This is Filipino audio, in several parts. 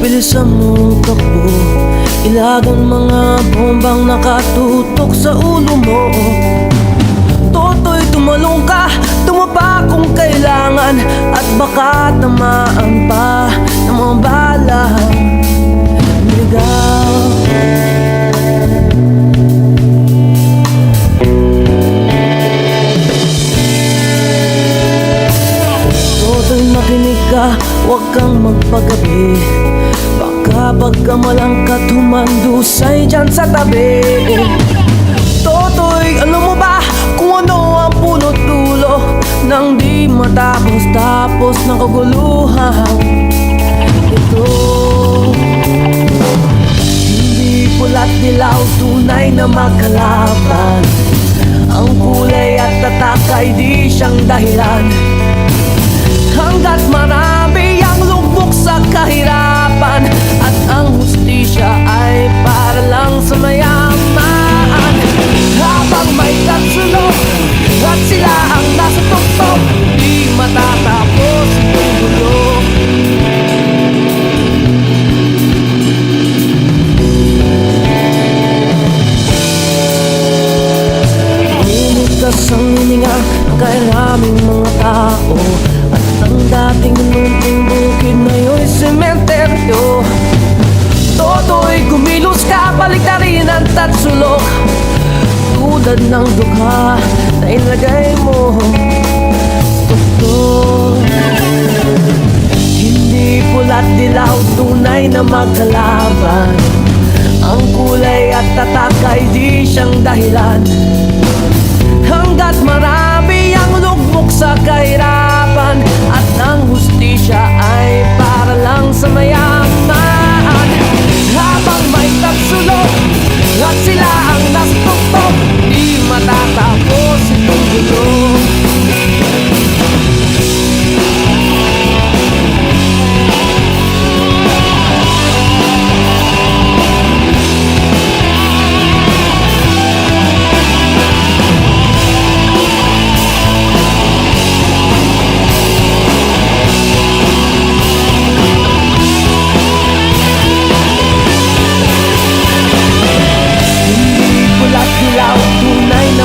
bilisan mo takbo. Ilagan mga bombang nakatutok sa ulo mo. Toto'y tumalong ka, tumapa kung kailangan, at baka tamaan pa ng mga balang ligaw. Toto'y makinig ka, huwag kang magpagabi. Baka pagkamalangkat humandusay dyan sa tabi. Toto'y alam mo ba kung ano ang punot dulo nang di matapos-tapos ng kaguluhan ito? Hindi pula't dilaw, tunay na magkalaban. Ang kulay at tatak ay di siyang dahilan. Hanggat marami ang lubog sa kahirapan, at ang hustisya ay para lang sa mayaman. Habang may katsulog at sila ang nasa tuktok, di matatapos itong gulo. Lumitas ang hininga ng kairaming mga tao, at ang dating lunting bukid ngayon'y sementeryo. Toto'y kumilos ka, baliktarin ang tatsulok, tulad ng dukha na ilagay mo tuktok. Hindi pula't dilaw, tunay na magkalaban. Ang kulay at tatak ay di siyang dahilan. Hanggat marami ang lugmok sa kahirapan, at ang hustisya ay para lang sa mayaman. Habang may tatsulok at sila ang nasa tuktok, di matatapos itong gulo.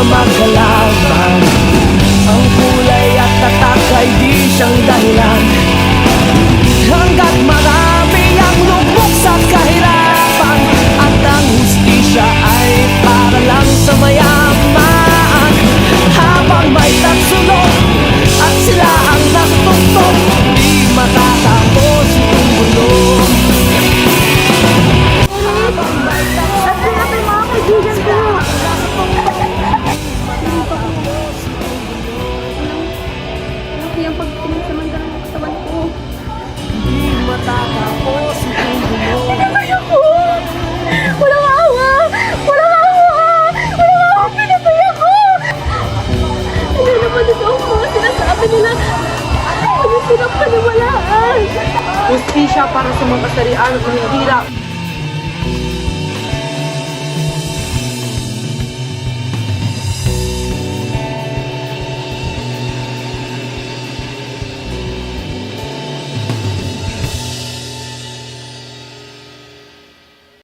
Magkalaban, ang kulay at tatak ay di siyang dahilan. Hanggat marami ang lubog sa kahirapan, at ang hustisya ay para lang sa mayaman. Habang may tatsulog at sila ang naktuktok, di matatapos itong gulo. Habang may yung pagpinagsamantala ng katawan ko. Di matatapos itong gulo. Pinatay ako! Walang awa! Walang awa! Walang awa! Pinatay ako! Hindi naman ito ako. Sinasabi nila ano silang paniwalaan. Hustisya para sa mga kasarian at mahihirap.